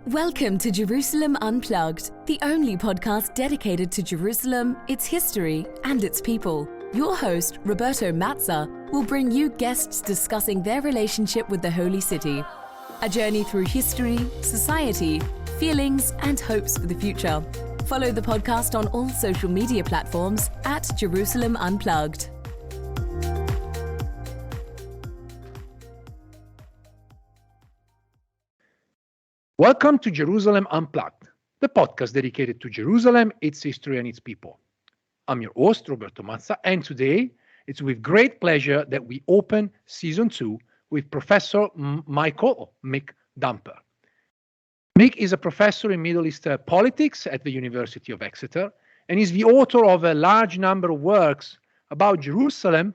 Welcome to Jerusalem Unplugged, the only podcast dedicated to Jerusalem, its history, and its people. Your host, Roberto Mazza, will bring you guests discussing their relationship with the Holy City. A journey through history, society, feelings, and hopes for the future. Follow the podcast on all social media platforms at Jerusalem Unplugged. Welcome to Jerusalem Unplugged, the podcast dedicated to Jerusalem, its history, and its people. I'm your host, Roberto Mazza, and today it's with great pleasure that we open Season 2 with Professor Mick Dumper. Mick is a professor in Middle East politics at the University of Exeter, and is the author of a large number of works about Jerusalem,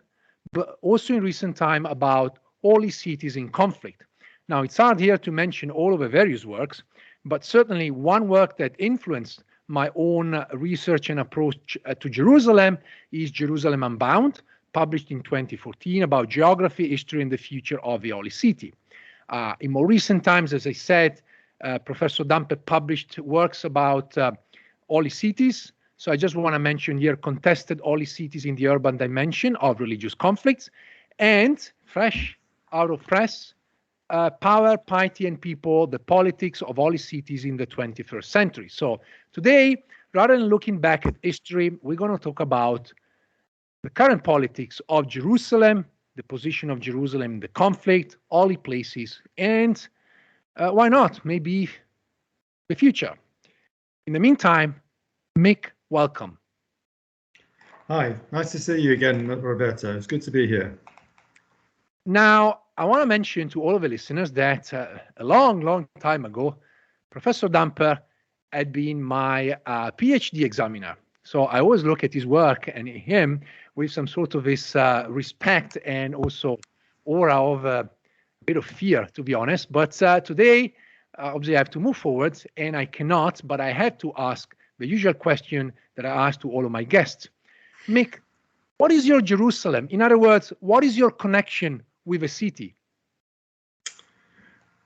but also in recent time about holy cities in conflict. Now, it's hard here to mention all of the various works, but certainly one work that influenced my own research and approach to Jerusalem is Jerusalem Unbound, published in 2014 about geography, history, and the future of the Holy City. In more recent times, as I said, Professor Dumper published works about holy cities. So I just want to mention here contested holy cities in the urban dimension of religious conflicts, and fresh out of press, Power, Piety, and People, the Politics of Holy Cities in the 21st Century. So today, rather than looking back at history, we're going to talk about the current politics of Jerusalem, the position of Jerusalem in the conflict, holy places, and why not, maybe the future. In the meantime, Mick, welcome. Hi, nice to see you again, Roberto. It's good to be here. Now, I want to mention to all of the listeners that a long time ago, Professor Dumper had been my PhD examiner. So I always look at his work and him with some sort of this respect and also aura of a bit of fear, to be honest. But today, obviously, I have to move forward, and I cannot, but I have to ask the usual question that I ask to all of my guests. Mick, what is your Jerusalem? In other words, what is your connection with a city?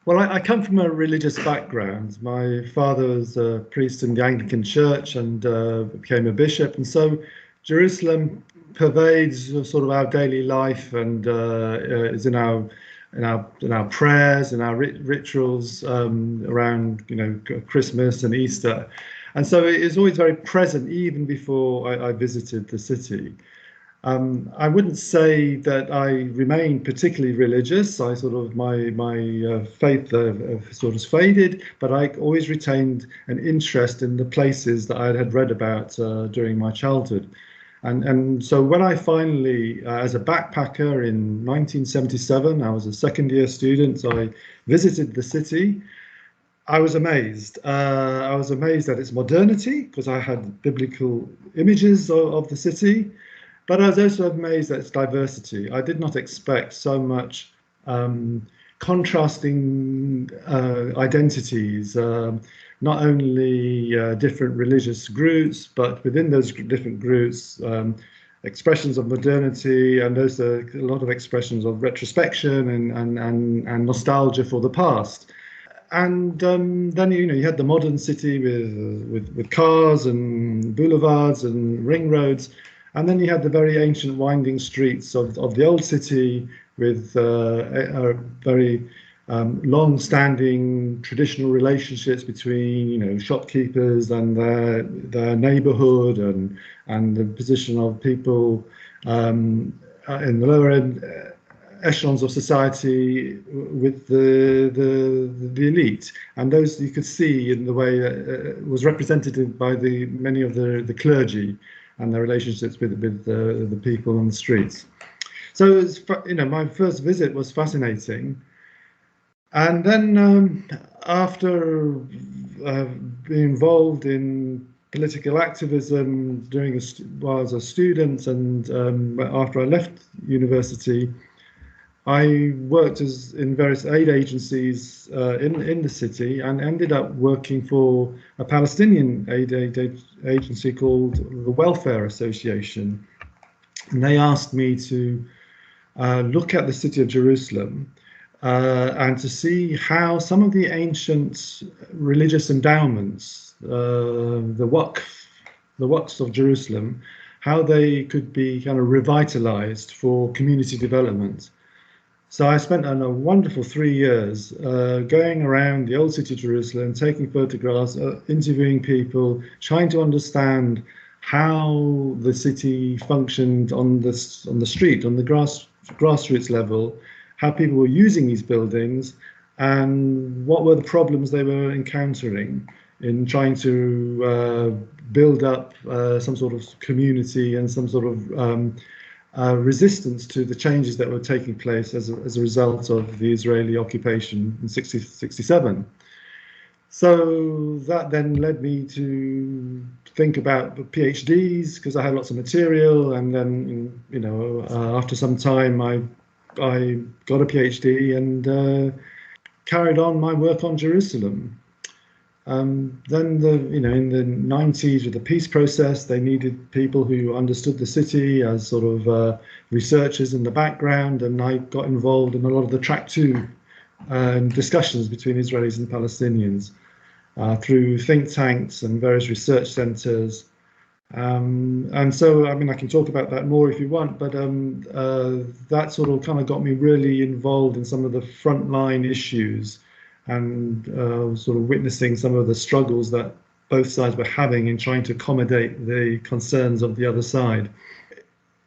Well, I come from a religious background. My father was a priest in the Anglican Church and became a bishop, and so Jerusalem pervades sort of our daily life and is in our prayers and our rituals around Christmas and Easter, and so it is always very present even before I visited the city. I wouldn't say that I remain particularly religious. I sort of my faith sort of faded, but I always retained an interest in the places that I had read about during my childhood. And so when I finally, as a backpacker in 1977, I was a second-year student, so I visited the city. I was amazed. I was amazed at its modernity because I had biblical images of the city. But I was also amazed at its diversity. I did not expect so much contrasting identities, not only different religious groups, but within those different groups, expressions of modernity, and there's a lot of expressions of retrospection and nostalgia for the past. And then you had the modern city with cars and boulevards and ring roads. And then you had the very ancient winding streets of the old city with very long-standing traditional relationships between shopkeepers and their neighborhood and the position of people in the lower end echelons of society with the elite, and those you could see in the way was represented by many of the clergy and their relationships with the people on the streets. So my first visit was fascinating, and then after being involved in political activism while I was a student, and after I left university, I worked in various aid agencies in the city, and ended up working for a Palestinian aid agency called the Welfare Association. And they asked me to look at the city of Jerusalem and to see how some of the ancient religious endowments, the Waqfs of Jerusalem, how they could be kind of revitalized for community development. So I spent a wonderful 3 years going around the old city of Jerusalem, taking photographs, interviewing people, trying to understand how the city functioned on the street, on the grassroots level, how people were using these buildings, and what were the problems they were encountering in trying to build up some sort of community and some sort of resistance to the changes that were taking place as a result of the Israeli occupation in 1967. So that then led me to think about PhDs, because I had lots of material, and then after some time I got a PhD and carried on my work on Jerusalem. Then in the 90s, with the peace process, they needed people who understood the city as sort of researchers in the background, and I got involved in a lot of the Track 2 discussions between Israelis and Palestinians through think tanks and various research centers. And so, I mean, I can talk about that more if you want, but that sort of kind of got me really involved in some of the frontline issues, and sort of witnessing some of the struggles that both sides were having in trying to accommodate the concerns of the other side.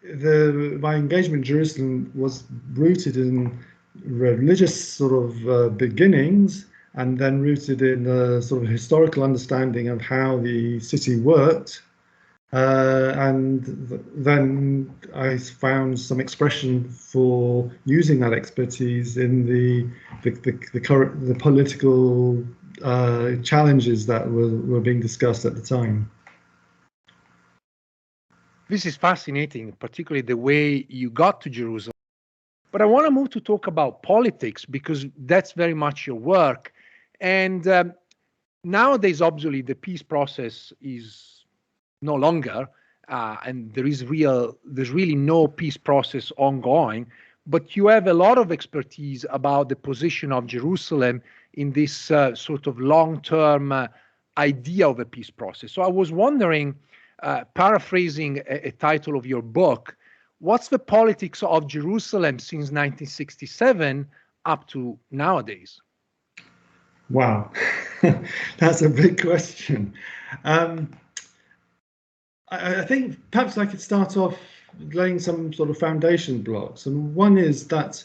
My engagement in Jerusalem was rooted in religious sort of beginnings, and then rooted in a sort of historical understanding of how the city worked. Then I found some expression for using that expertise in the political challenges that were being discussed at the time. This is fascinating, particularly the way you got to Jerusalem. But I want to move to talk about politics, because that's very much your work. And nowadays, obviously, the peace process is no longer, and there's really no peace process ongoing. But you have a lot of expertise about the position of Jerusalem in this sort of long-term idea of a peace process. So I was wondering, paraphrasing a title of your book, what's the politics of Jerusalem since 1967 up to nowadays? Wow, that's a big question. I think perhaps I could start off laying some sort of foundation blocks. And one is that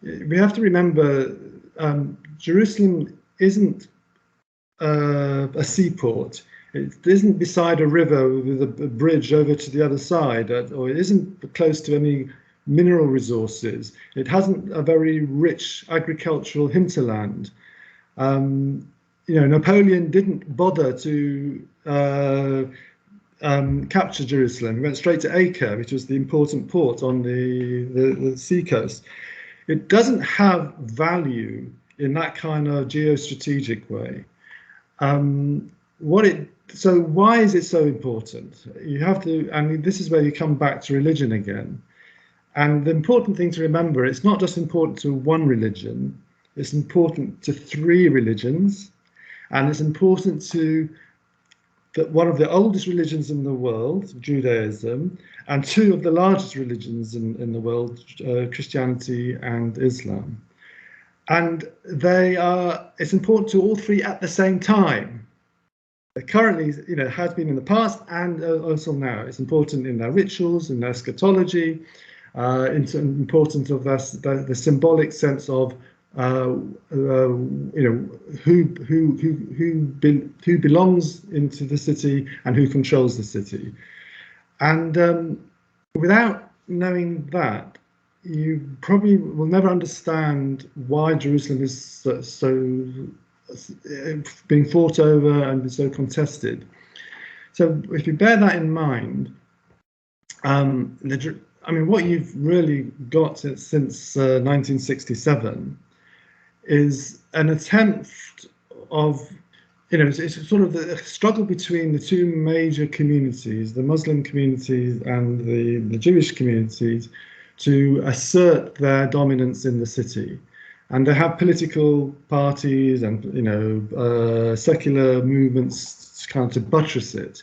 we have to remember Jerusalem isn't a seaport. It isn't beside a river with a bridge over to the other side, or it isn't close to any mineral resources. It hasn't a very rich agricultural hinterland. Napoleon didn't bother to capture Jerusalem. He went straight to Acre, which was the important port on the seacoast. It doesn't have value in that kind of geostrategic way. So why is it so important? You have to, and this is where you come back to religion again. And the important thing to remember, it's not just important to one religion, it's important to 3 religions, and it's important to one of the oldest religions in the world, Judaism, and 2 of the largest religions in the world, Christianity and Islam. And it's important to all 3 at the same time. Currently, has been in the past and also now. It's important in their rituals, in their eschatology. It's important of the symbolic sense of who belongs into the city and who controls the city. And without knowing that, you probably will never understand why Jerusalem is so being fought over and so contested. So if you bear that in mind, what you've really got since 1967 is an attempt of, it's sort of the struggle between the 2 major communities, the Muslim communities and the Jewish communities, to assert their dominance in the city. and they have political parties and secular movements kind of to buttress it.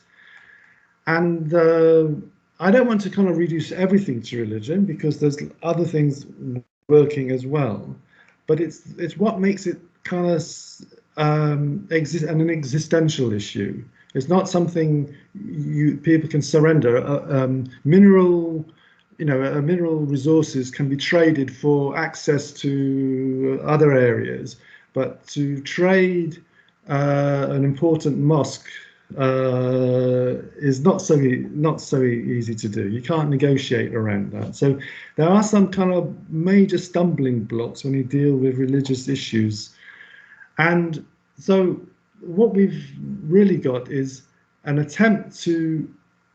And I don't want to kind of reduce everything to religion, because there's other things working as well. But it's what makes it kind of exist, and an existential issue. It's not something people can surrender. Mineral resources can be traded for access to other areas, but to trade an important mosque is not so easy to do. You can't negotiate around that. So there are some kind of major stumbling blocks when you deal with religious issues. And so what we've really got is an attempt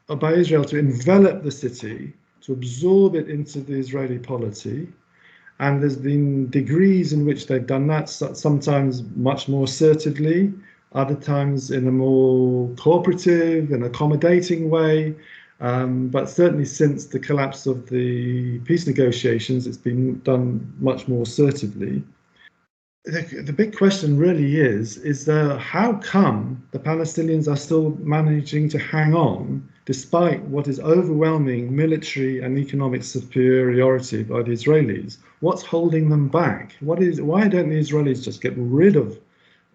by Israel to envelop the city, to absorb it into the Israeli polity. And there's been degrees in which they've done that, sometimes much more assertively, other times in a more cooperative and accommodating way. But certainly since the collapse of the peace negotiations, it's been done much more assertively. The big question really is how come the Palestinians are still managing to hang on despite what is overwhelming military and economic superiority by the Israelis? What's holding them back? Why don't the Israelis just get rid of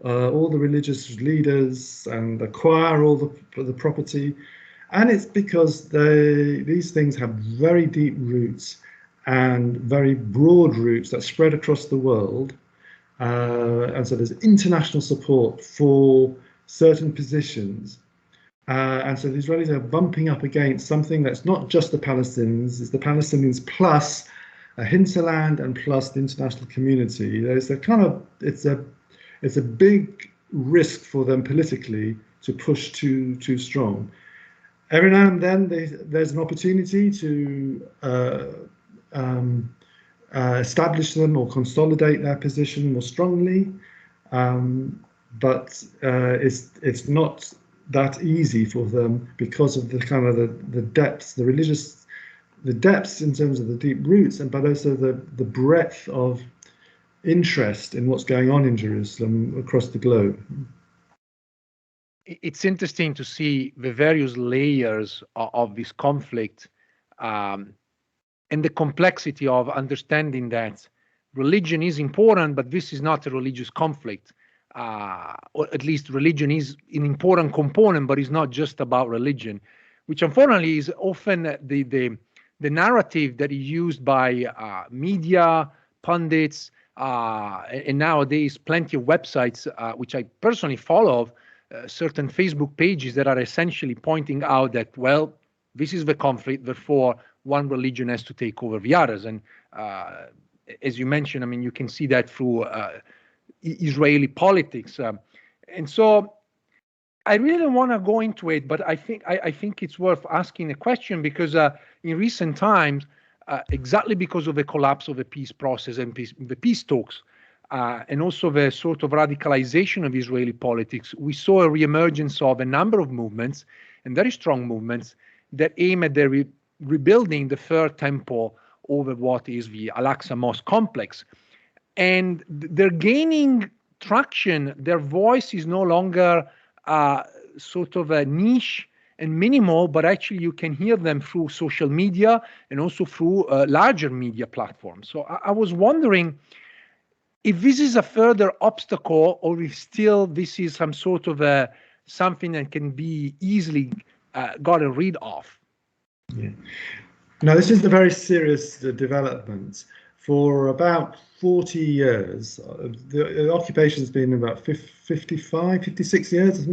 all the religious leaders and acquire all the property? And it's because these things have very deep roots and very broad roots that spread across the world. And so there's international support for certain positions. And so the Israelis are bumping up against something that's not just the Palestinians, it's the Palestinians plus a hinterland and plus the international community. There's a kind of, it's a big risk for them politically to push too strong. Every now and then there's an opportunity to establish them or consolidate their position more strongly, but it's not that easy for them because of the kind of the depths, the depths in terms of the deep roots, but also the breadth of interest in what's going on in Jerusalem across the globe. It's interesting to see the various layers of this conflict, and the complexity of understanding that religion is important, but this is not a religious conflict. Or at least religion is an important component, but it's not just about religion, which unfortunately is often the narrative that is used by media, pundits, and nowadays plenty of websites, which I personally follow, certain Facebook pages that are essentially pointing out that, well, this is the conflict, therefore one religion has to take over the others. And as you mentioned, I mean, you can see that through Israeli politics. And so I really don't want to go into it, but I think it's worth asking a question, because in recent times, exactly because of the collapse of the peace process and the peace talks, and also the sort of radicalization of Israeli politics, we saw a reemergence of a number of movements, and very strong movements, that aim at the rebuilding the third temple over what is the Al-Aqsa Mosque complex. And they're gaining traction. Their voice is no longer sort of a niche and minimal, but actually you can hear them through social media and also through larger media platforms. So I was wondering if this is a further obstacle, or if still this is some sort of something that can be easily gotten rid of. Yeah. Now, this is a very serious development. For about 40 years, the occupation's been about 56 years,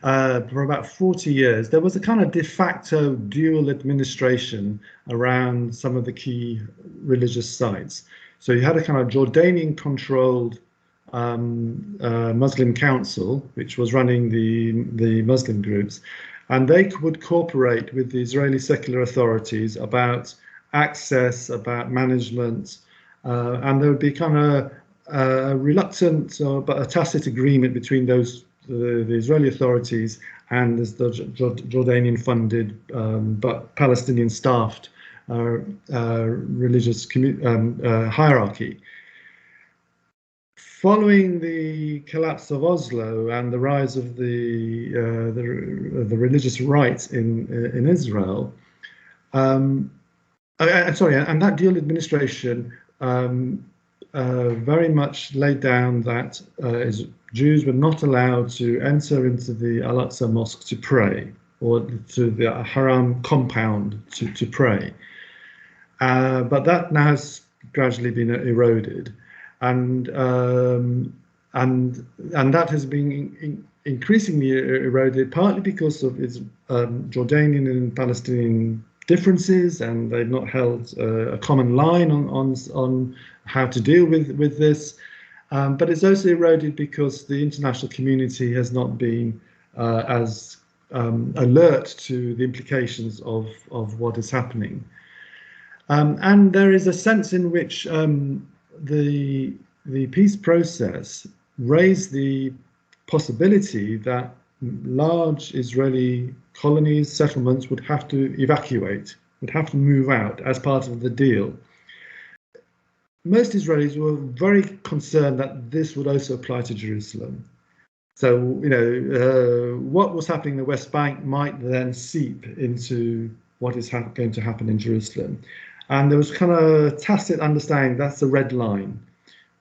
for about 40 years, there was a kind of de facto dual administration around some of the key religious sites. So you had a kind of Jordanian-controlled Muslim council, which was running the Muslim groups, and they would cooperate with the Israeli secular authorities about access, about management, and there would be kind of a reluctant but a tacit agreement between the Israeli authorities and the Jordanian-funded but Palestinian-staffed religious hierarchy. following the collapse of Oslo and the rise of the religious right in Israel, sorry, and that dual administration very much laid down that Jews were not allowed to enter into the Al-Aqsa Mosque to pray, or to the Haram compound to pray. But that now has gradually been eroded, and that has been increasingly eroded, partly because of its Jordanian and Palestinian differences, and they've not held a common line on how to deal with this. But it's also eroded because the international community has not been as alert to the implications of what is happening. And there is a sense in which the peace process raised the possibility that large Israeli colonies, settlements would have to evacuate, would have to move out as part of the deal. Most Israelis were very concerned that this would also apply to Jerusalem. So, what was happening in the West Bank might then seep into what is going to happen in Jerusalem. And there was kind of a tacit understanding that's a red line.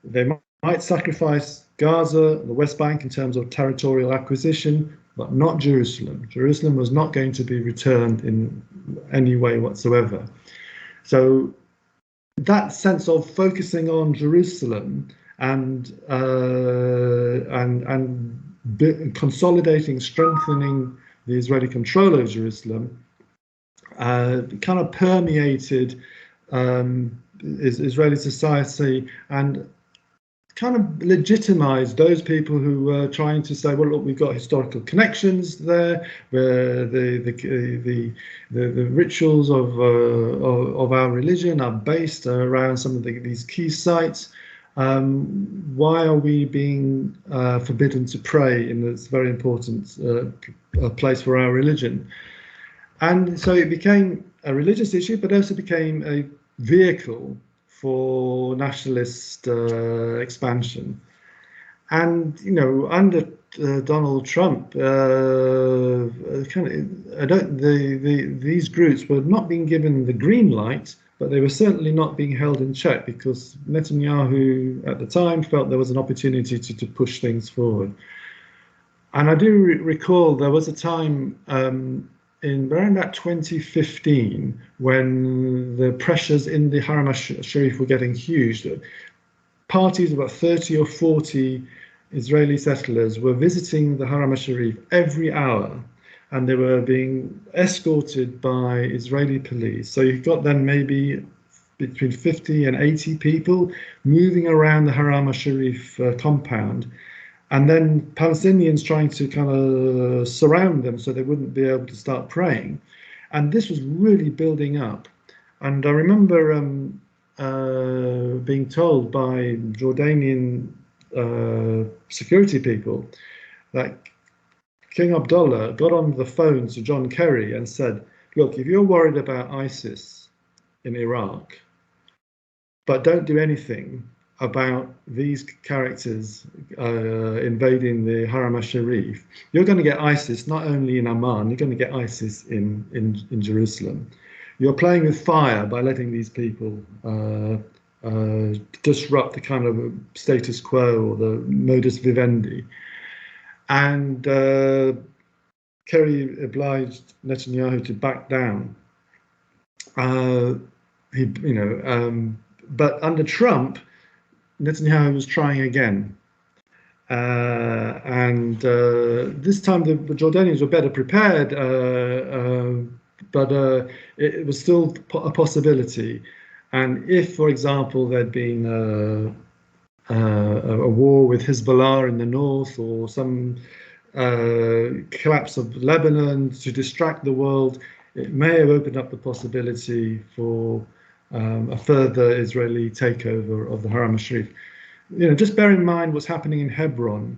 They might sacrifice Gaza, the West Bank, in terms of territorial acquisition, but not Jerusalem. Jerusalem was not going to be returned in any way whatsoever. So that sense of focusing on Jerusalem and consolidating, strengthening the Israeli control over Jerusalem kind of permeated Israeli society and kind of legitimized those people who were trying to say, well, look, we've got historical connections there, where the rituals of our religion are based around some of these key sites. Why are we being forbidden to pray in this very important place for our religion? And so it became a religious issue, but also became a vehicle for nationalist expansion. And under Donald Trump, these groups were not being given the green light, but they were certainly not being held in check, because Netanyahu at the time felt there was an opportunity to push things forward. And I do recall there was a time in around about 2015, when the pressures in the Haram al-Sharif were getting huge, parties, about 30 or 40 Israeli settlers, were visiting the Haram al-Sharif every hour, and they were being escorted by Israeli police. So you've got then maybe between 50 and 80 people moving around the Haram al-Sharif compound, and then Palestinians trying to kind of surround them so they wouldn't be able to start praying. And this was really building up. And I remember being told by Jordanian security people that King Abdullah got on the phone to John Kerry and said, look, if you're worried about ISIS in Iraq, but don't do anything about these characters invading the Haram al-Sharif, you're going to get ISIS not only in Amman, you're going to get ISIS in Jerusalem. You're playing with fire by letting these people disrupt the kind of status quo or the modus vivendi. And Kerry obliged Netanyahu to back down. But under Trump, Netanyahu was trying again. And this time the Jordanians were better prepared, but it was still a possibility. And if, for example, there'd been a war with Hezbollah in the north, or some collapse of Lebanon to distract the world, it may have opened up the possibility for a further Israeli takeover of the Haram al-Sharif. Just bear in mind what's happening in Hebron,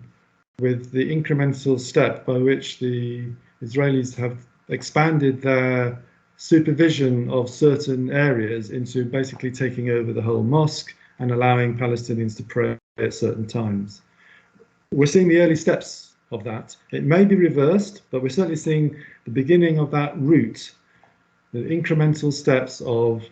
with the incremental step by which the Israelis have expanded their supervision of certain areas into basically taking over the whole mosque and allowing Palestinians to pray at certain times. We're seeing the early steps of that. It may be reversed, but we're certainly seeing the beginning of that route, the incremental steps of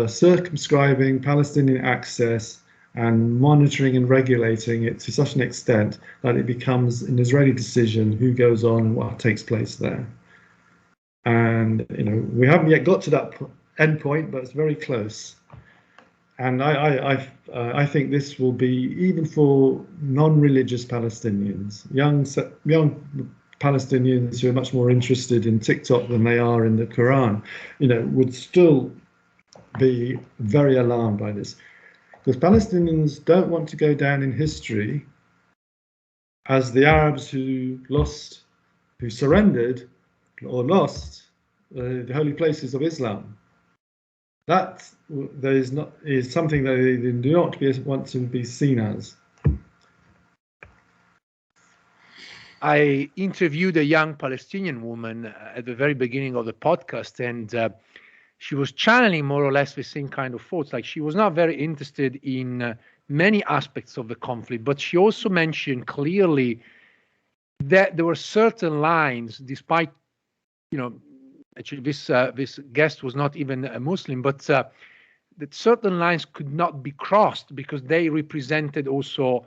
circumscribing Palestinian access and monitoring and regulating it to such an extent that it becomes an Israeli decision who goes on and what takes place there. And we haven't yet got to that end point, but it's very close. And I think this will be, even for non-religious Palestinians, young Palestinians who are much more interested in TikTok than they are in the Quran, would still be very alarmed by this, because Palestinians don't want to go down in history as the Arabs who surrendered or lost the holy places of Islam. That is something that they do not want to be seen as. I interviewed a young Palestinian woman at the very beginning of the podcast, and she was channeling more or less the same kind of thoughts. Like, she was not very interested in many aspects of the conflict, but she also mentioned clearly that there were certain lines, despite, actually this guest was not even a Muslim, but that certain lines could not be crossed because they represented also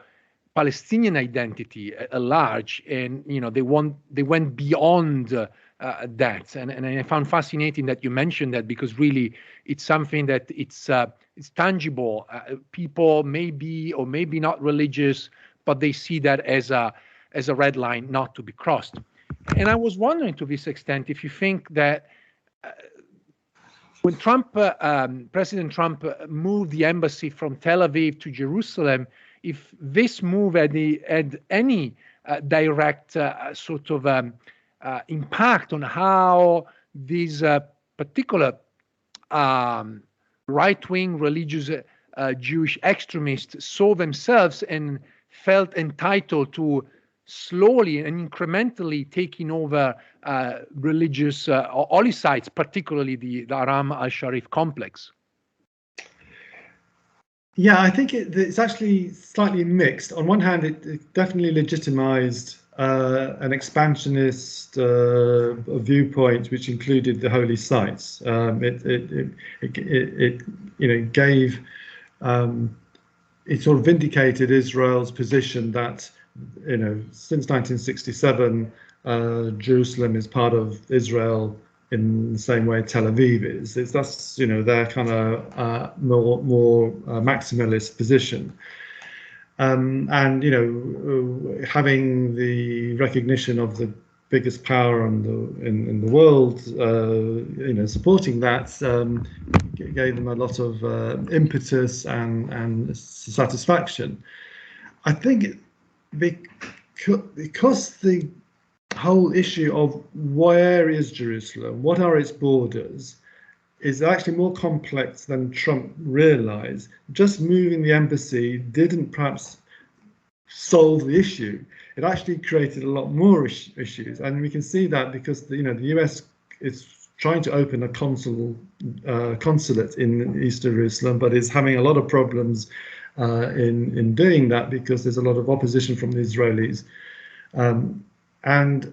Palestinian identity at large, and they went beyond that, and I found fascinating that you mentioned that, because really it's something that it's tangible. People may be or maybe not religious, but they see that as a red line not to be crossed. And I was wondering, to this extent, if you think that when President Trump moved the embassy from Tel Aviv to Jerusalem, if this move had any direct sort of impact on how these particular right-wing religious Jewish extremists saw themselves and felt entitled to slowly and incrementally taking over religious holy sites, particularly the Haram al-Sharif complex. Yeah, I think it's actually slightly mixed. On one hand, it definitely legitimized an expansionist viewpoint, which included the holy sites. It gave, it sort of vindicated Israel's position that, since 1967, Jerusalem is part of Israel in the same way Tel Aviv is. That's their kind of more maximalist position. And having the recognition of the biggest power in the world, supporting that, gave them a lot of impetus and satisfaction. I think because the whole issue of where is Jerusalem, what are its borders, is actually more complex than Trump realized. Just moving the embassy didn't perhaps solve the issue. It actually created a lot more issues, and we can see that because the US is trying to open a consulate in East Jerusalem, but is having a lot of problems in doing that because there's a lot of opposition from the Israelis. And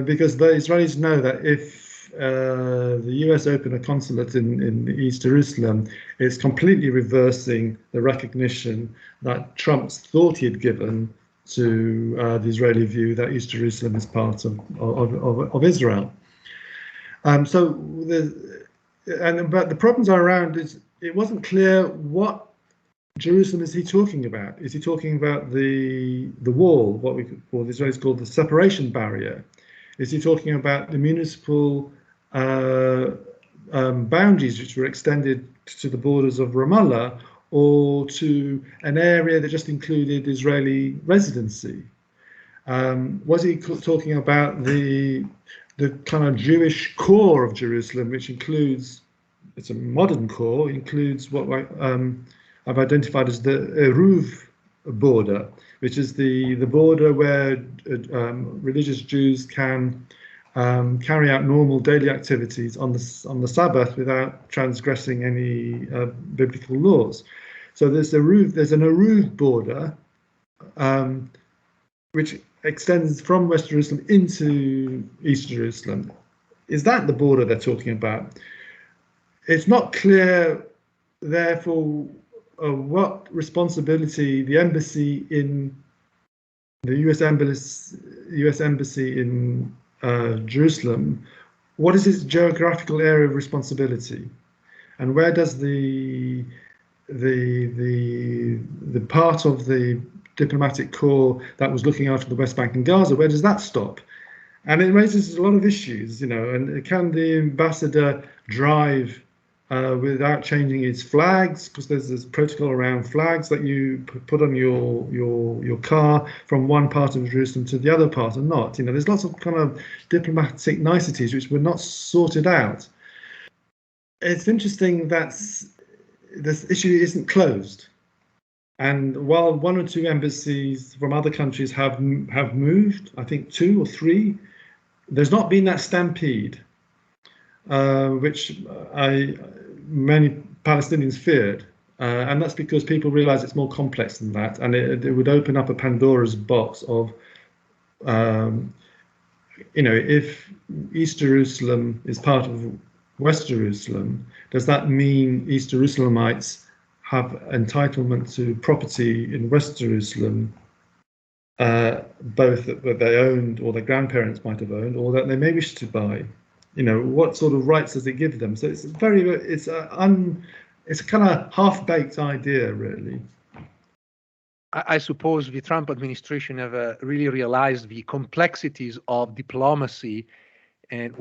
because the Israelis know that if the US open a consulate in East Jerusalem, it's completely reversing the recognition that Trump thought he had given to the Israeli view that East Jerusalem is part of Israel. But the problems are around is it wasn't clear what Jerusalem is he talking about. Is he talking about the wall, what the Israelis call the separation barrier? Is he talking about the municipal boundaries which were extended to the borders of Ramallah, or to an area that just included Israeli residency? Was he talking about the kind of Jewish core of Jerusalem, which includes, it's a modern core, includes what I've identified as the Eruv border, which is the border where religious Jews can carry out normal daily activities on the Sabbath without transgressing any biblical laws. So there's an Aruv border, which extends from West Jerusalem into East Jerusalem. Is that the border they're talking about? It's not clear, therefore, what responsibility the embassy in the U.S. embassy in Jerusalem, what is its geographical area of responsibility, and where does the part of the diplomatic corps that was looking after the West Bank and Gaza, where does that stop? And it raises a lot of issues, and can the ambassador drive without changing its flags? Because there's this protocol around flags that you put on your car from one part of Jerusalem to the other part, or not. There's lots of kind of diplomatic niceties which were not sorted out. It's interesting that this issue isn't closed, and while one or two embassies from other countries have moved, I think 2 or 3, there's not been that stampede, which many Palestinians feared, and that's because people realize it's more complex than that, and it would open up a Pandora's box of, if East Jerusalem is part of West Jerusalem, does that mean East Jerusalemites have entitlement to property in West Jerusalem, both that they owned or their grandparents might have owned, or that they may wish to buy? What sort of rights does it give them? So it's a kind of half-baked idea, really. I suppose the Trump administration have really realized the complexities of diplomacy and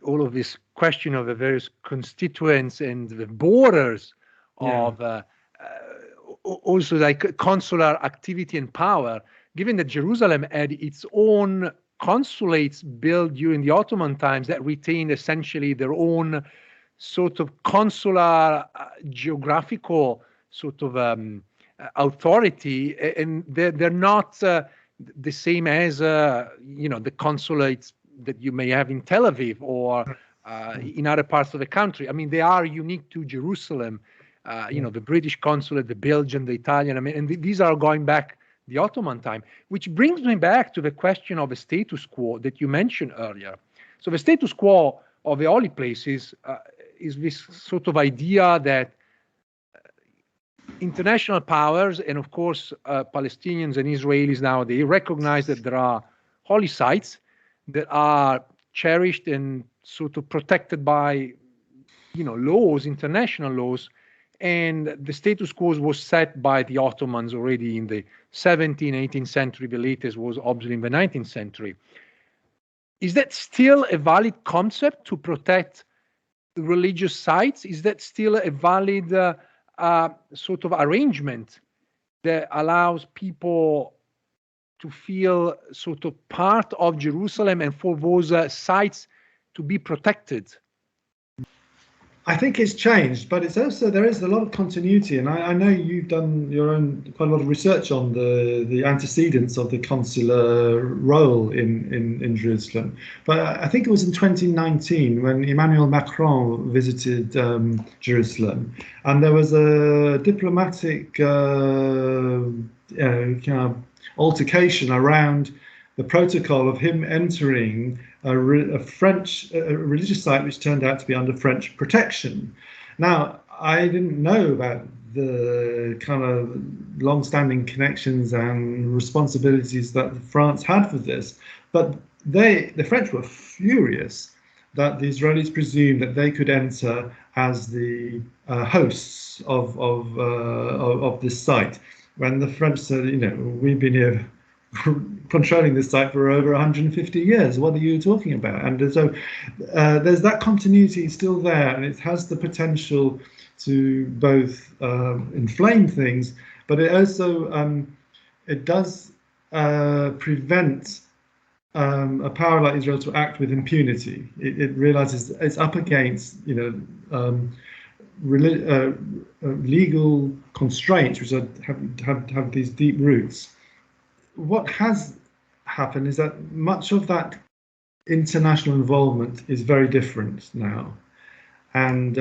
all of this question of the various constituents and the borders of also like consular activity and power, given that Jerusalem had its own consulates built during the Ottoman times that retained essentially their own sort of consular geographical sort of authority, and they're not the same as the consulates that you may have in Tel Aviv or in other parts of the country. I mean, they are unique to Jerusalem. The British consulate, the Belgian, the Italian. I mean, and these are going back the Ottoman time, which brings me back to the question of the status quo that you mentioned earlier. So the status quo of the holy places is this sort of idea that international powers, and of course Palestinians and Israelis now, they recognize that there are holy sites that are cherished and sort of protected by laws, international laws. And the status quo was set by the Ottomans already in the 17th, 18th century. The latest was obviously in the 19th century. Is that still a valid concept to protect religious sites? Is that still a valid sort of arrangement that allows people to feel sort of part of Jerusalem and for those sites to be protected? I think it's changed, but it's also, there is a lot of continuity, and I know you've done your own quite a lot of research on the antecedents of the consular role in Jerusalem. But I think it was in 2019 when Emmanuel Macron visited Jerusalem, and there was a diplomatic kind of altercation around the protocol of him entering a French religious site which turned out to be under French protection. Now, I didn't know about the kind of long-standing connections and responsibilities that France had for this, but the French were furious that the Israelis presumed that they could enter as the hosts of this site, when the French said, we've been here controlling this site for over 150 years. What are you talking about? And so there's that continuity still there, and it has the potential to both inflame things, but it also it does prevent a power like Israel to act with impunity. It realizes it's up against legal constraints which have these deep roots. What has happened is that much of that international involvement is very different now, and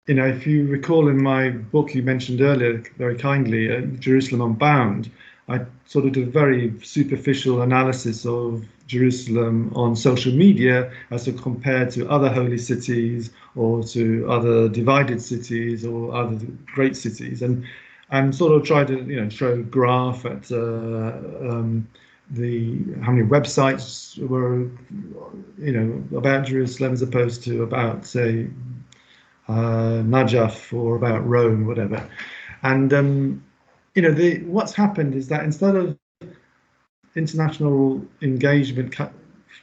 if you recall in my book you mentioned earlier very kindly, Jerusalem Unbound, I sort of did a very superficial analysis of Jerusalem on social media as to compared to other holy cities or to other divided cities or other great cities, and sort of tried to show a graph at how many websites were about Jerusalem as opposed to about, say, Najaf or about Rome, whatever. And what's happened is that instead of international engagement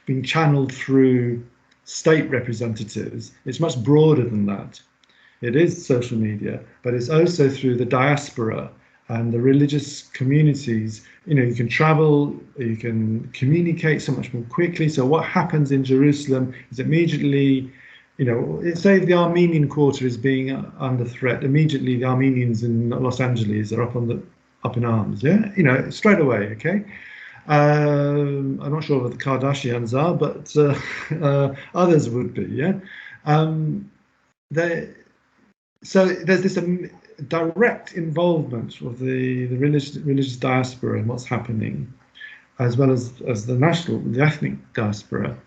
being channeled through state representatives, it's much broader than that. It is social media, but it's also through the diaspora and the religious communities. You can travel, you can communicate so much more quickly. So what happens in Jerusalem is immediately, say the Armenian quarter is being under threat, immediately the Armenians in Los Angeles are up in arms. Yeah, straight away. Okay. I'm not sure what the Kardashians are, but others would be. Yeah. So there's this direct involvement of the religious diaspora in what's happening, as well as the ethnic diaspora.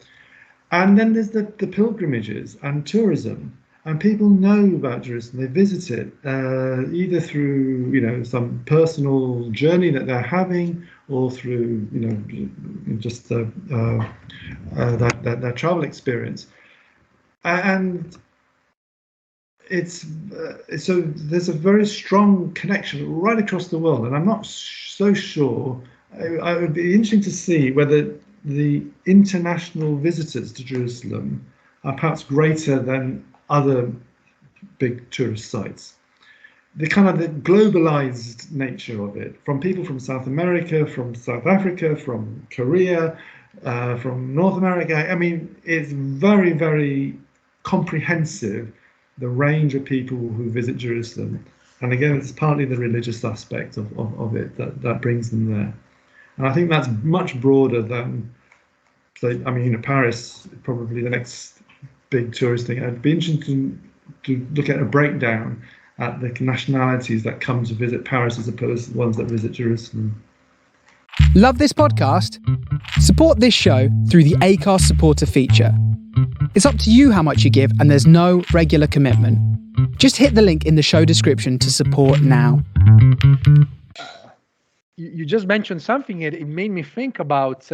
And then there's the pilgrimages and tourism, and people know about Jerusalem. They visit it either through some personal journey that they're having, or through just their travel experience. And it's so there's a very strong connection right across the world, and I'm not so sure. It would be interesting to see whether the international visitors to Jerusalem are perhaps greater than other big tourist sites. The kind of the globalized nature of it, from people from South America, from South Africa, from Korea, from North America. I mean, it's very, very comprehensive, the range of people who visit Jerusalem. And again, it's partly the religious aspect of it that brings them there. And I think that's much broader than, Paris, probably the next big tourist thing. I'd be interested to look at a breakdown at the nationalities that come to visit Paris as opposed to the ones that visit Jerusalem. Love this podcast? Support this show through the Acast supporter feature. It's up to you how much you give, and there's no regular commitment. Just hit the link in the show description to support now. You just mentioned something, it made me think about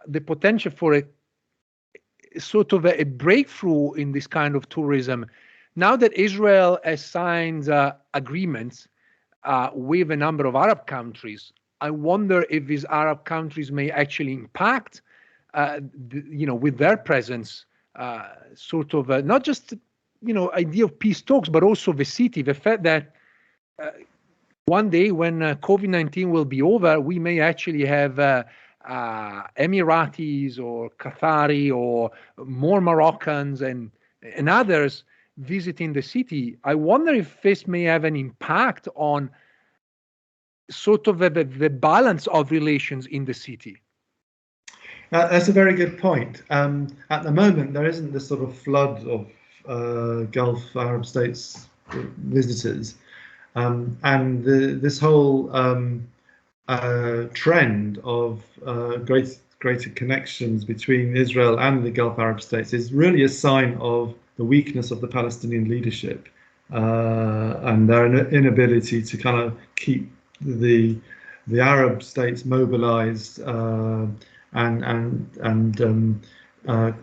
the potential for a sort of a breakthrough in this kind of tourism. Now that Israel has signed agreements with a number of Arab countries, I wonder if these Arab countries may actually impact, with their presence, sort of not just, idea of peace talks, but also the city, the fact that one day when COVID-19 will be over, we may actually have Emiratis or Qatari or more Moroccans and others visiting the city. I wonder if this may have an impact on sort of the balance of relations in the city. That's a very good point. At the moment, there isn't this sort of flood of Gulf Arab states visitors. And this whole trend of greater connections between Israel and the Gulf Arab states is really a sign of the weakness of the Palestinian leadership and their inability to kind of keep the Arab states mobilized and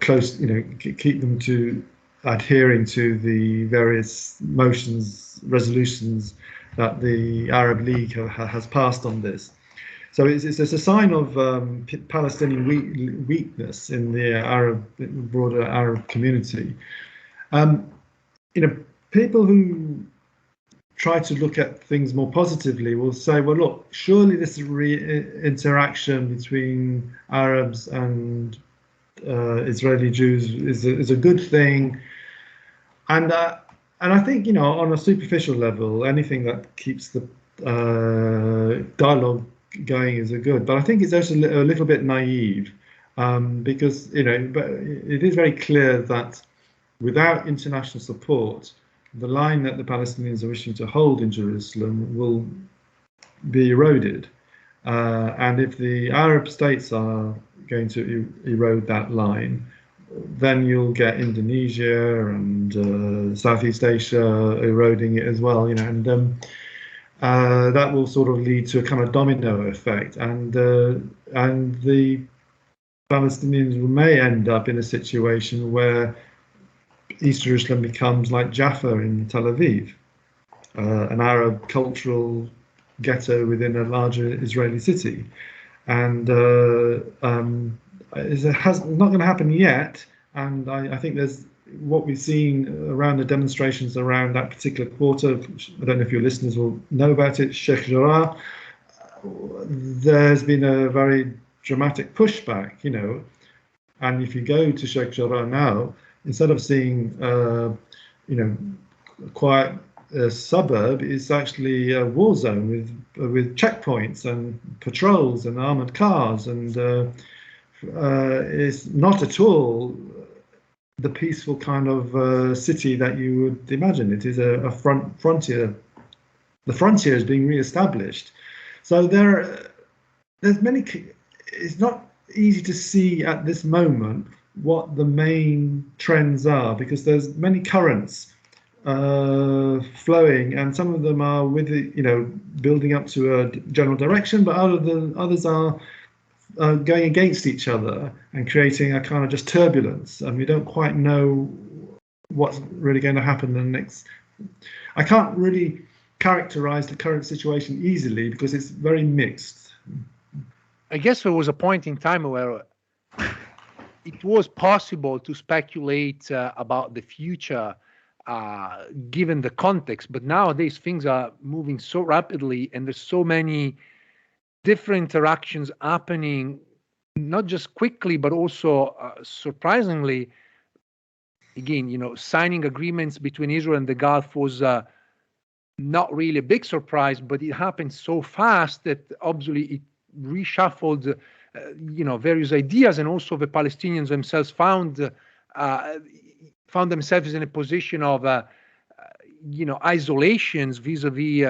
close, keep them to adhering to the various resolutions that the Arab League has passed on this. So it's a sign of Palestinian weakness in the broader Arab community. People who try to look at things more positively will say, well, look, surely this interaction between Arabs and Israeli Jews is a good thing. And I think, on a superficial level, anything that keeps the dialogue going is a good. But I think it's also a little bit naive because, but it is very clear that without international support, the line that the Palestinians are wishing to hold in Jerusalem will be eroded. And if the Arab states are going to erode that line, then you'll get Indonesia and Southeast Asia eroding it as well, and that will sort of lead to a kind of domino effect, and the Palestinians may end up in a situation where East Jerusalem becomes like Jaffa in Tel Aviv, an Arab cultural ghetto within a larger Israeli city, and it's not going to happen yet. And I think there's what we've seen around the demonstrations around that particular quarter. I don't know if your listeners will know about it, Sheikh Jarrah. There's been a very dramatic pushback, and if you go to Sheikh Jarrah now, instead of seeing quiet suburb, is actually a war zone with checkpoints and patrols and armored cars, and it's not at all the peaceful kind of city that you would imagine. It is a frontier. The frontier is being re-established. So there's many. It's not easy to see at this moment what the main trends are, because there's many currents flowing, and some of them are with building up to a general direction, but others are going against each other and creating a kind of just turbulence, and we don't quite know what's really going to happen in the next. I can't really characterize the current situation easily because it's very mixed. I guess there was a point in time where it was possible to speculate about the future given the context, but nowadays things are moving so rapidly, and there's so many different interactions happening, not just quickly, but also surprisingly. Again, signing agreements between Israel and the Gulf was not really a big surprise, but it happened so fast that obviously it reshuffled, various ideas, and also the Palestinians themselves found themselves in a position of, isolations vis-a-vis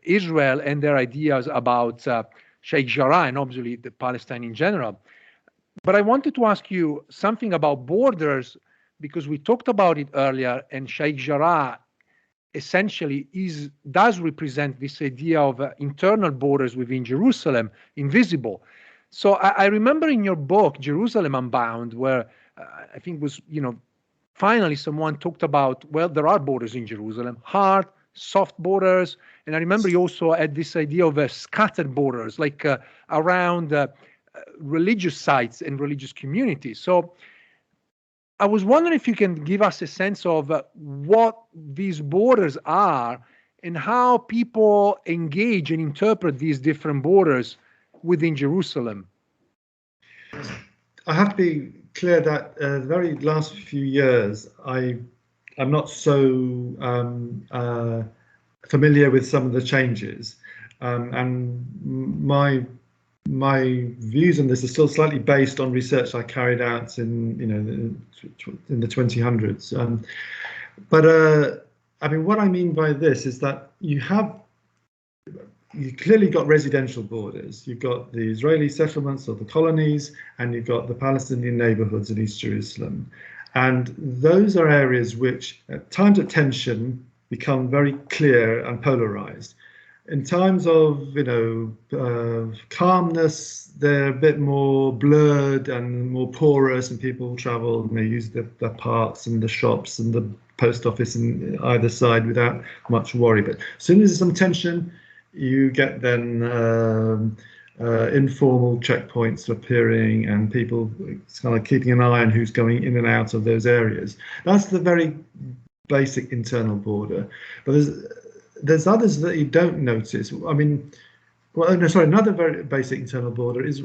Israel and their ideas about Sheikh Jarrah and obviously the Palestine in general. But I wanted to ask you something about borders, because we talked about it earlier, and Sheikh Jarrah essentially does represent this idea of internal borders within Jerusalem, invisible. So I remember in your book, Jerusalem Unbound, where I think was, finally someone talked about, well, there are borders in Jerusalem, hard, soft borders. And I remember you also had this idea of scattered borders, like around religious sites and religious communities. So I was wondering if you can give us a sense of what these borders are and how people engage and interpret these different borders within Jerusalem. I have to be clear that the very last few years, I'm not so familiar with some of the changes, and my views on this are still slightly based on research I carried out in the 2000s. But what I mean by this is that you clearly got residential borders. You've got the Israeli settlements or the colonies, and you've got the Palestinian neighborhoods in East Jerusalem. And those are areas which, at times of tension, become very clear and polarized. In times of calmness, they're a bit more blurred and more porous, and people travel and they use the parks and the shops and the post office in either side without much worry. But as soon as there's some tension, you get then informal checkpoints appearing, and people kind of keeping an eye on who's going in and out of those areas. That's the very basic internal border. But there's others that you don't notice. Another very basic internal border is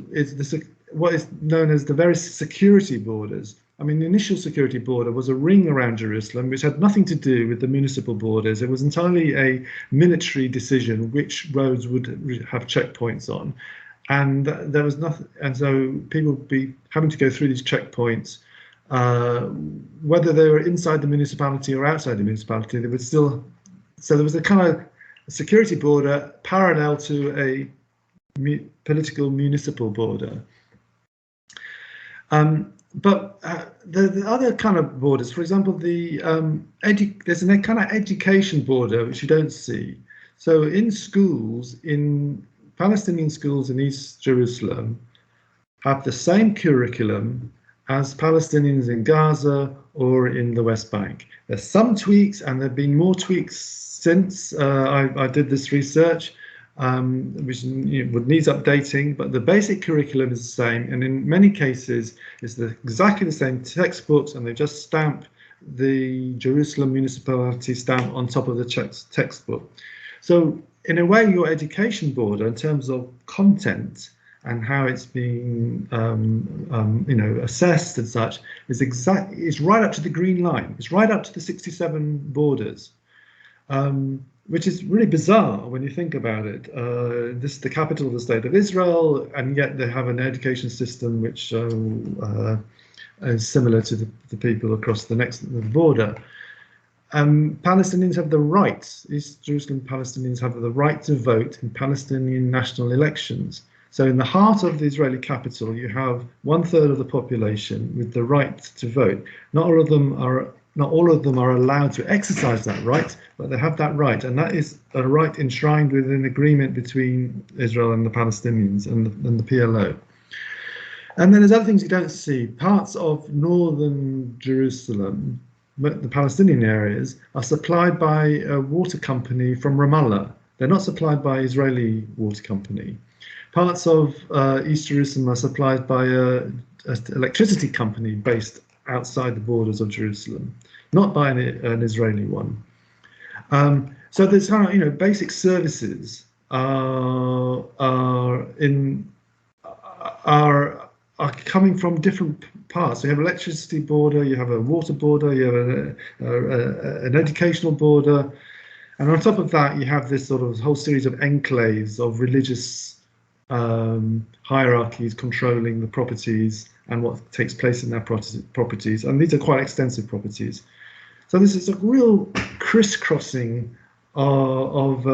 what is known as the various security borders. The initial security border was a ring around Jerusalem, which had nothing to do with the municipal borders. It was entirely a military decision which roads would have checkpoints on, and there was nothing. And so people would be having to go through these checkpoints whether they were inside the municipality or outside the municipality, they would still. So there was a kind of security border parallel to a political municipal border. But the other kind of borders, for example, there's a kind of education border which you don't see. So in schools, in Palestinian schools in East Jerusalem, have the same curriculum as Palestinians in Gaza or in the West Bank. There's some tweaks, and there have been more tweaks since I did this research, which would need updating, but the basic curriculum is the same, and in many cases it's exactly the same textbooks, and they just stamp the Jerusalem municipality stamp on top of the textbook. So in a way, your education border, in terms of content and how it's being assessed and such, is right up to the green line. It's right up to the 67 borders. Which is really bizarre when you think about it. This is the capital of the state of Israel, and yet they have an education system which is similar to the people across the border. Palestinians have the right, East Jerusalem Palestinians have the right to vote in Palestinian national elections. So in the heart of the Israeli capital, you have 1/3 of the population with the right to vote. Not all of them are allowed to exercise that right, but they have that right, and that is a right enshrined within an agreement between Israel and the Palestinians and the PLO. And then there's other things you don't see. Parts of northern Jerusalem, the Palestinian areas, are supplied by a water company from Ramallah. They're not supplied by Israeli water company. Parts of East Jerusalem are supplied by an electricity company based outside the borders of Jerusalem, not by an Israeli one. So there's kind of, basic services are coming from different parts. So you have an electricity border, you have a water border, you have an educational border, and on top of that, you have this sort of whole series of enclaves of religious hierarchies controlling the properties and what takes place in their properties, and these are quite extensive properties. So this is a real crisscrossing of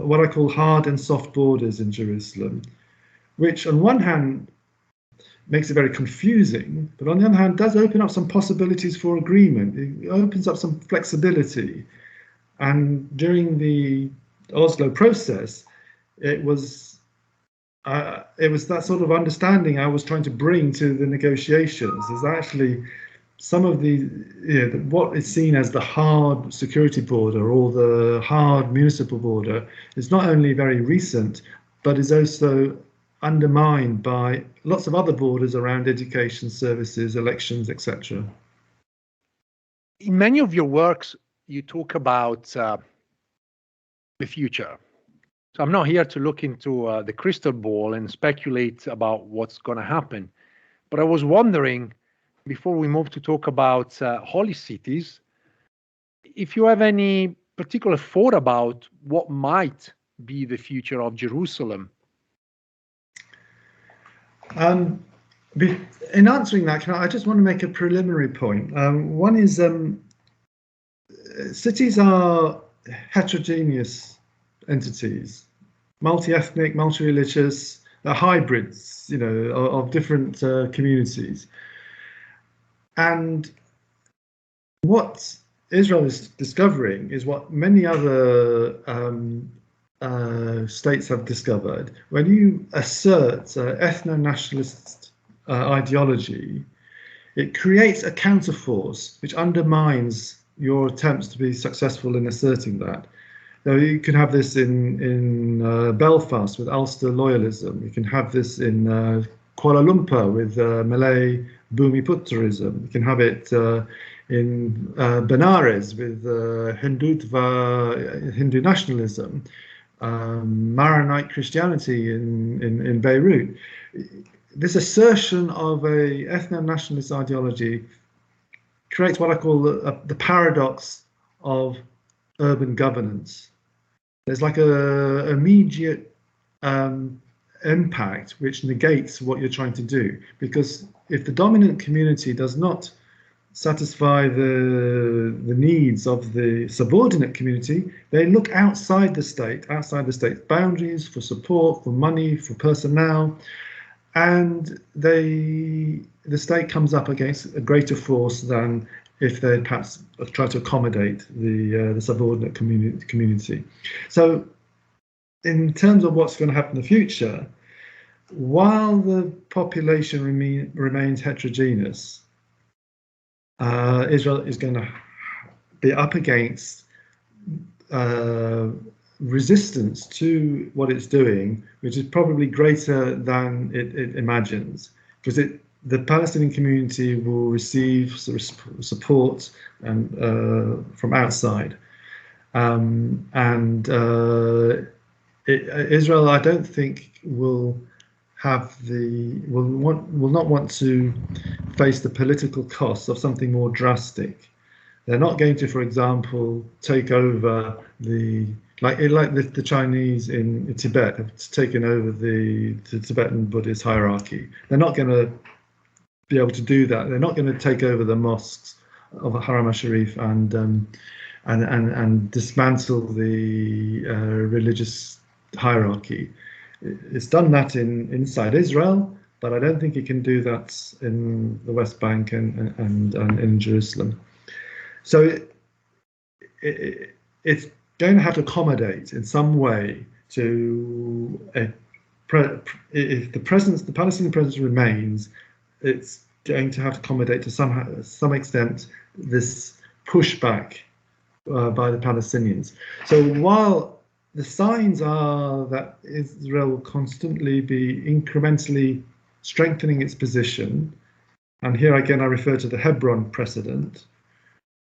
what I call hard and soft borders in Jerusalem, which on one hand makes it very confusing, but on the other hand does open up some possibilities for agreement. It opens up some flexibility. And during the Oslo process, it was that sort of understanding I was trying to bring to the negotiations. Is actually some of what is seen as the hard security border or the hard municipal border is not only very recent, but is also undermined by lots of other borders around education, services, elections, etc. In many of your works, you talk about the future. So I'm not here to look into the crystal ball and speculate about what's going to happen. But I was wondering, before we move to talk about holy cities, if you have any particular thought about what might be the future of Jerusalem. In answering that, I just want to make a preliminary point. One is cities are heterogeneous entities, multi-ethnic, multi-religious, hybrids, of different communities. And what Israel is discovering is what many other states have discovered. When you assert ethno-nationalist ideology, it creates a counterforce which undermines your attempts to be successful in asserting that. Now, you can have this in Belfast with Ulster loyalism. You can have this in Kuala Lumpur with Malay Bhumiputrism. You can have it in Benares with Hindu nationalism, Maronite Christianity in Beirut. This assertion of a ethno-nationalist ideology creates what I call the paradox of urban governance. There's like a immediate impact which negates what you're trying to do, because if the dominant community does not satisfy the needs of the subordinate community, they look outside the state's boundaries for support, for money, for personnel, and the state comes up against a greater force than if they perhaps try to accommodate the subordinate community. So, in terms of what's going to happen in the future, while the population remains heterogeneous, Israel is going to be up against resistance to what it's doing, which is probably greater than it imagines, because the Palestinian community will receive support and from outside, Israel, I don't think, will not want to face the political costs of something more drastic. They're not going to, for example, take over like the Chinese in Tibet have taken over the Tibetan Buddhist hierarchy. They're not going to be able to do that. They're not going to take over the mosques of Haram al-Sharif and dismantle the religious hierarchy. It's done that inside Israel, but I don't think it can do that in the West Bank and in Jerusalem. So it's going to have to accommodate in some way to if the Palestinian presence remains, it's going to have to accommodate to some extent this pushback by the Palestinians. So while the signs are that Israel will constantly be incrementally strengthening its position, and here again I refer to the Hebron precedent,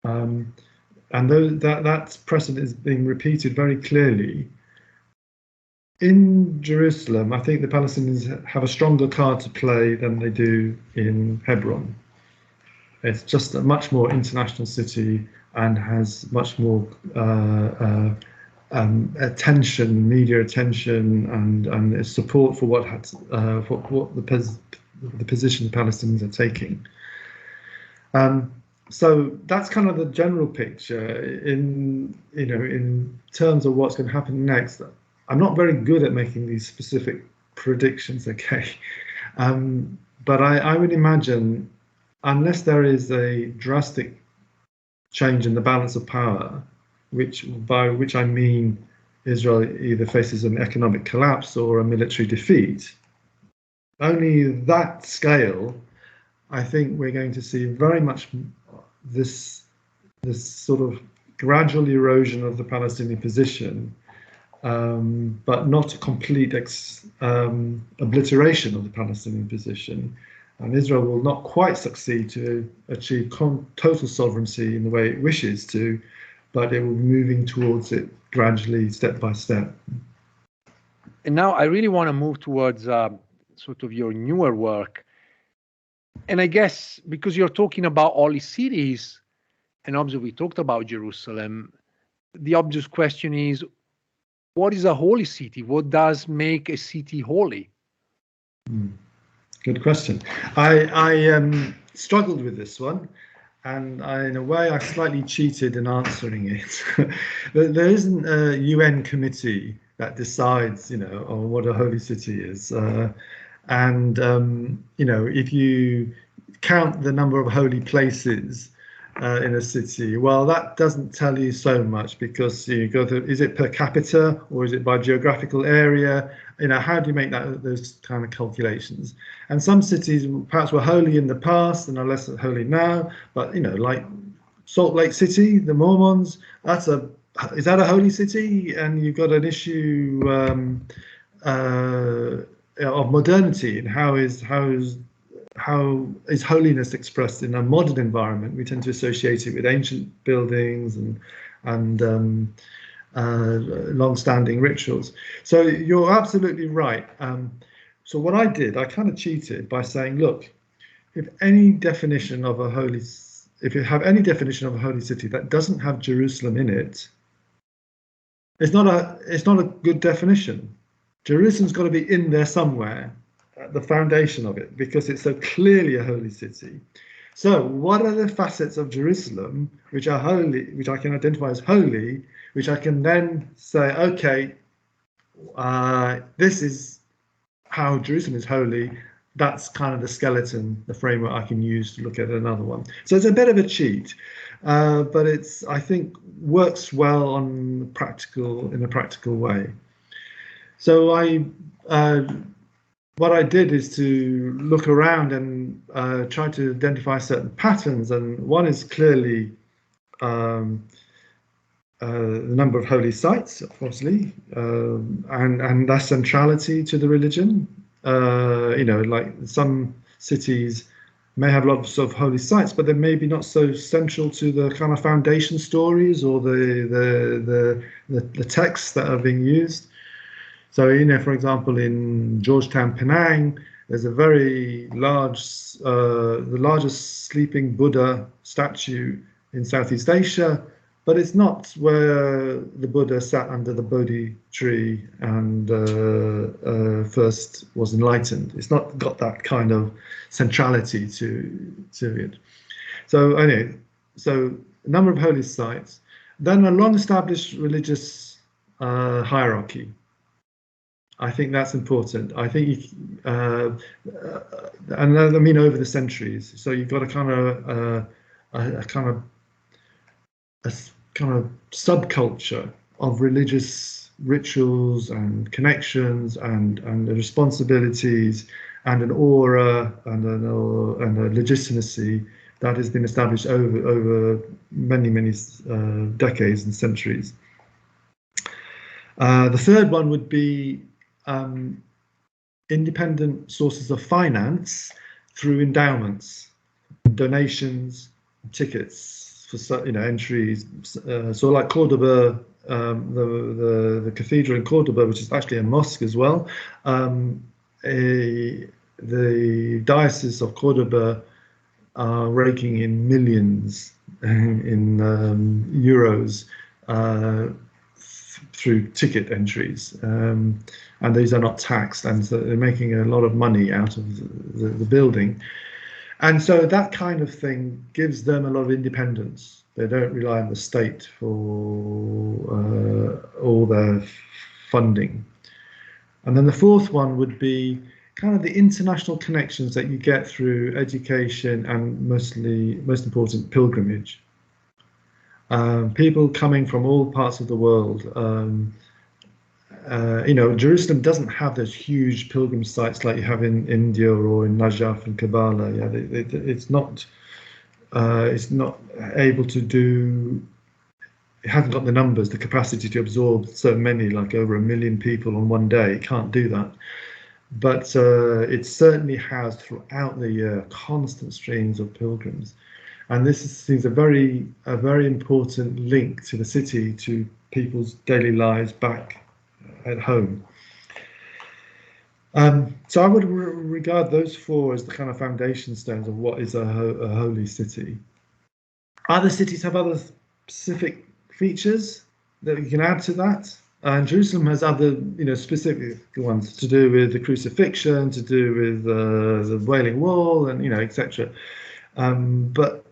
and that precedent is being repeated very clearly. In Jerusalem, I think the Palestinians have a stronger card to play than they do in Hebron. It's just a much more international city and has much more attention, media attention, and support for what the position the Palestinians are taking. So that's kind of the general picture. In terms of what's going to happen next, I'm not very good at making these specific predictions. Okay, but I would imagine, unless there is a drastic change in the balance of power, by which I mean Israel either faces an economic collapse or a military defeat, only that scale, I think we're going to see very much this sort of gradual erosion of the Palestinian position, but not a complete obliteration of the Palestinian position. And Israel will not quite succeed to achieve total sovereignty in the way it wishes to, but it will be moving towards it gradually, step by step. And now I really want to move towards sort of your newer work. And I guess because you're talking about holy cities, and obviously we talked about Jerusalem, the obvious question is, what is a holy city? What does make a city holy? Good question. I struggled with this one. And in a way, I slightly cheated in answering it. There isn't a UN committee that decides, on what a holy city is. If you count the number of holy places in a city, well, that doesn't tell you so much, because you go through, is it per capita or is it by geographical area? How do you make those kind of calculations? And some cities perhaps were holy in the past and are less holy now, but like Salt Lake City, the Mormons, is that a holy city? And you've got an issue of modernity, and how is holiness expressed in a modern environment? We tend to associate it with ancient buildings and long-standing rituals. So you're absolutely right. So what I did, I kind of cheated by saying, look, if you have any definition of a holy city that doesn't have Jerusalem in it, it's not a good definition. Jerusalem's got to be in there somewhere, at the foundation of it, because it's so clearly a holy city. So what are the facets of Jerusalem which are holy, which I can identify as holy, which I can then say, okay, this is how Jerusalem is holy. That's kind of the skeleton, the framework I can use to look at another one. So it's a bit of a cheat, but it's, I think, works well in a practical way. So what I did is to look around and try to identify certain patterns, and one is clearly the number of holy sites, obviously, and their centrality to the religion. Like some cities may have lots of holy sites, but they may be not so central to the kind of foundation stories or the texts that are being used. So, for example, in Georgetown, Penang, there's a very large, the largest sleeping Buddha statue in Southeast Asia, but it's not where the Buddha sat under the Bodhi tree and first was enlightened. It's not got that kind of centrality to it. So anyway, so a number of holy sites, then a long-established religious hierarchy. I think that's important. I think, and I mean over the centuries. So you've got a kind of subculture of religious rituals and connections and the responsibilities and an aura and a legitimacy that has been established over many decades and centuries. The third one would be independent sources of finance through endowments, donations, tickets for entries. So like Cordoba, the cathedral in Cordoba, which is actually a mosque as well. The diocese of Cordoba are raking in millions in euros through ticket entries, and these are not taxed, and so they're making a lot of money out of the building. And so that kind of thing gives them a lot of independence. They don't rely on the state for all their funding. And then the fourth one would be kind of the international connections that you get through education and most important, pilgrimage. People coming from all parts of the world. Jerusalem doesn't have those huge pilgrim sites like you have in India or in Najaf and Kabbalah. Yeah, it's not able to do. It hasn't got the numbers, the capacity to absorb so many, like over 1 million people on one day. It can't do that. But it certainly has throughout the year constant streams of pilgrims. And this seems a very important link to the city, to people's daily lives back at home. So I would regard those four as the kind of foundation stones of what is a holy city. Other cities have other specific features that you can add to that. And Jerusalem has other, specific ones to do with the crucifixion, to do with the Wailing Wall, and etc. But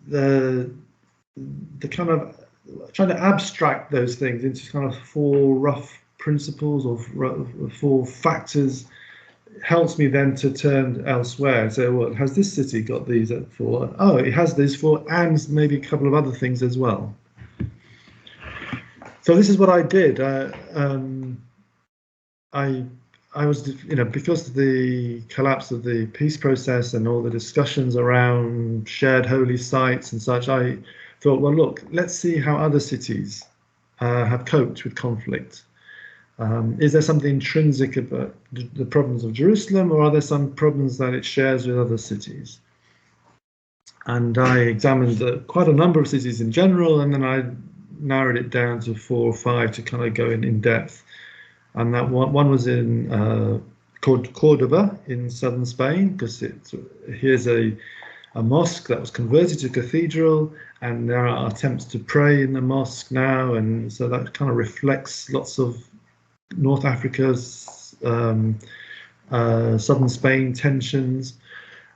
the kind of trying to abstract those things into kind of four rough principles or four factors helps me then to turn elsewhere and say, well, has this city got these four? Oh, it has these four, and maybe a couple of other things as well. So this is what I did. I was, because of the collapse of the peace process and all the discussions around shared holy sites and such, I thought, well, look, let's see how other cities have coped with conflict. Is there something intrinsic about the problems of Jerusalem, or are there some problems that it shares with other cities? And I examined quite a number of cities in general, and then I narrowed it down to 4 or 5 to kind of go in depth. And that one was in Cordoba in southern Spain, because here's a mosque that was converted to a cathedral, and there are attempts to pray in the mosque now, and so that kind of reflects lots of North Africa's southern Spain tensions.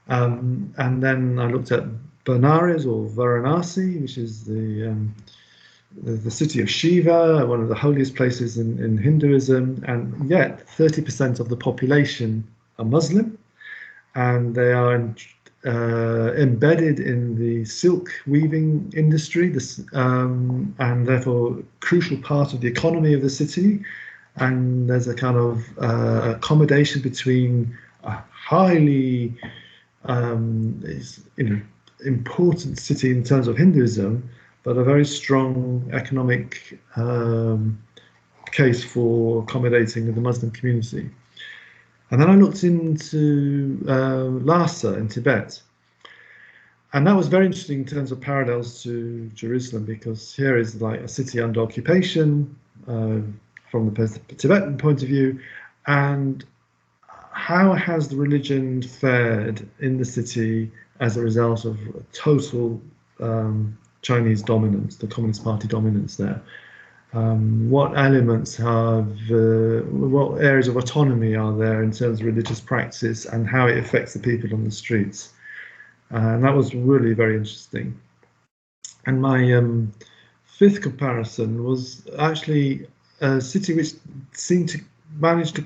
And then I looked at Benares or Varanasi, which is the city of Shiva, one of the holiest places in Hinduism, and yet 30% of the population are Muslim, and they are embedded in the silk weaving industry, and therefore a crucial part of the economy of the city. And there's a kind of accommodation between a highly important city in terms of Hinduism, but a very strong economic case for accommodating the Muslim community. And then I looked into Lhasa in Tibet. And that was very interesting in terms of parallels to Jerusalem, because here is like a city under occupation from the Tibetan point of view. And how has the religion fared in the city as a result of total Chinese dominance, the Communist Party dominance there? What elements what areas of autonomy are there in terms of religious practice, and how it affects the people on the streets? And that was really very interesting. And my fifth comparison was actually a city which seemed to manage to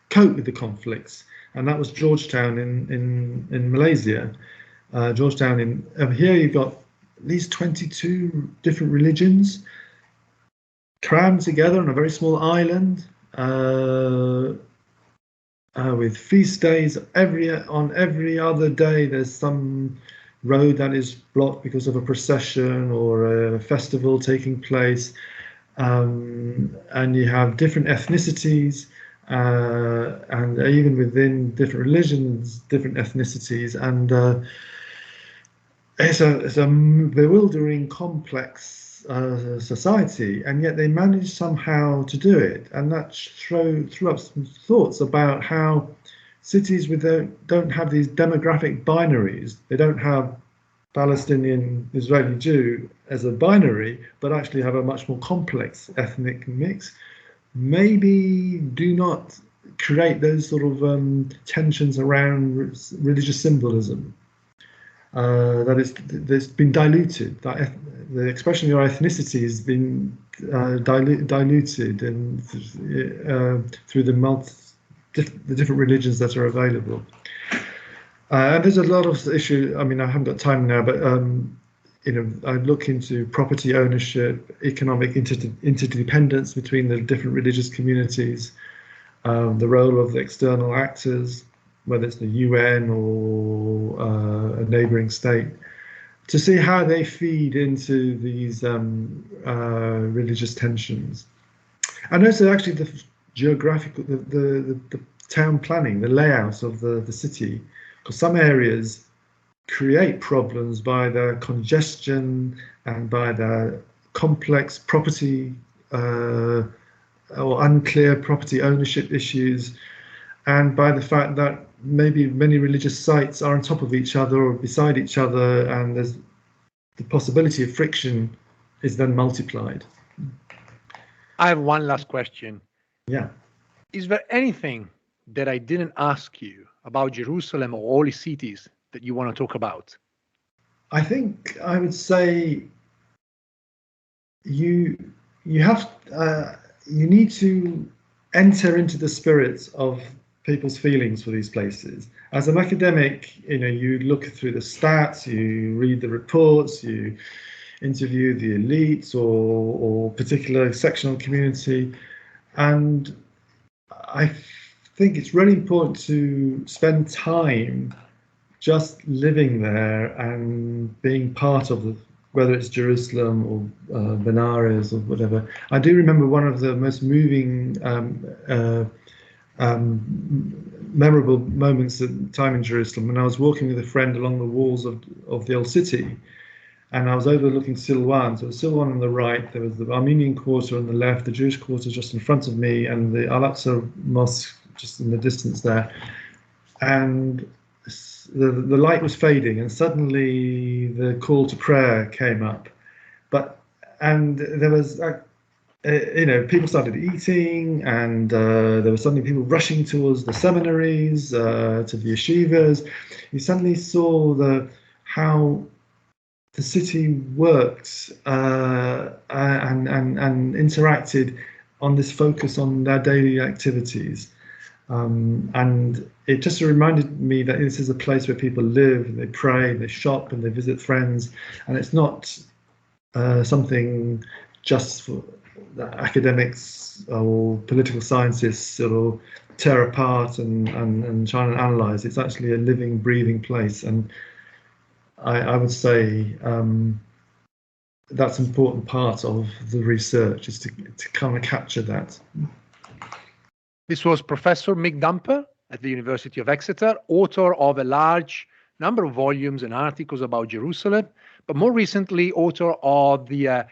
cope with the conflicts, and that was Georgetown in Malaysia. Georgetown here you've got at least 22 different religions crammed together on a very small island, with feast days on every other day. There's some road that is blocked because of a procession or a festival taking place, and you have different ethnicities, and even within different religions, different ethnicities, and it's a bewildering, complex society, and yet they manage somehow to do it. And that threw up some thoughts about how cities don't have these demographic binaries. They don't have Palestinian, Israeli, Jew as a binary, but actually have a much more complex ethnic mix. Maybe do not create those sort of tensions around religious symbolism. That's been diluted. The expression of your ethnicity has been diluted, and through the different religions that are available. And there's a lot of issues. I mean, I haven't got time now, but I look into property ownership, economic interdependence between the different religious communities, the role of the external actors, whether it's the UN or a neighboring state, to see how they feed into these religious tensions. And also actually the geographical, the town planning, the layouts of the city, because some areas create problems by the congestion and by the complex property or unclear property ownership issues, and by the fact that maybe many religious sites are on top of each other or beside each other, and there's the possibility of friction is then multiplied. I have one last question. Yeah. Is there anything that I didn't ask you about Jerusalem or holy cities that you want to talk about? I think I would say you need to enter into the spirit of people's feelings for these places. As an academic, you look through the stats, you read the reports, you interview the elites or particular sectional community, and I think it's really important to spend time just living there and being part of whether it's Jerusalem or Benares or whatever. I do remember one of the most moving memorable moments at the time in Jerusalem when I was walking with a friend along the walls of the old city, and I was overlooking Silwan. So Silwan on the right, there was the Armenian quarter on the left, the Jewish quarter just in front of me, and the Al-Aqsa Mosque just in the distance there. And the light was fading, and suddenly the call to prayer came up. And there was people started eating, and there were suddenly people rushing towards the seminaries, to the yeshivas. You suddenly saw how the city worked and interacted on this focus on their daily activities. And it just reminded me that this is a place where people live, they pray, they shop, and they visit friends. And it's not something just for the academics or political scientists sort of tear apart and try and analyze. It's actually a living, breathing place. And I would say that's an important part of the research, is to kind of capture that. This was Professor Mick Dumper at the University of Exeter, author of a large number of volumes and articles about Jerusalem, but more recently, author of the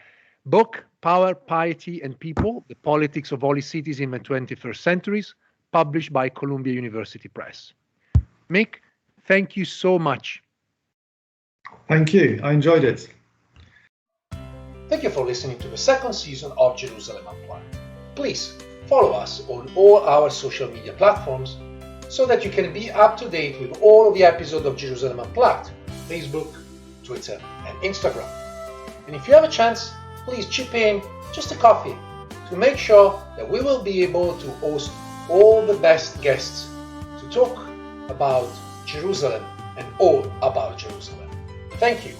book Power, Piety and People, The Politics of Holy Cities in the 21st Centuries, published by Columbia University Press. Mick, thank you so much. Thank you. I enjoyed it. Thank you for listening to the second season of Jerusalem Unplugged. Please follow us on all our social media platforms so that you can be up to date with all of the episodes of Jerusalem Unplugged, Facebook, Twitter, and Instagram. And if you have a chance, please chip in just a coffee to make sure that we will be able to host all the best guests to talk about Jerusalem and all about Jerusalem. Thank you.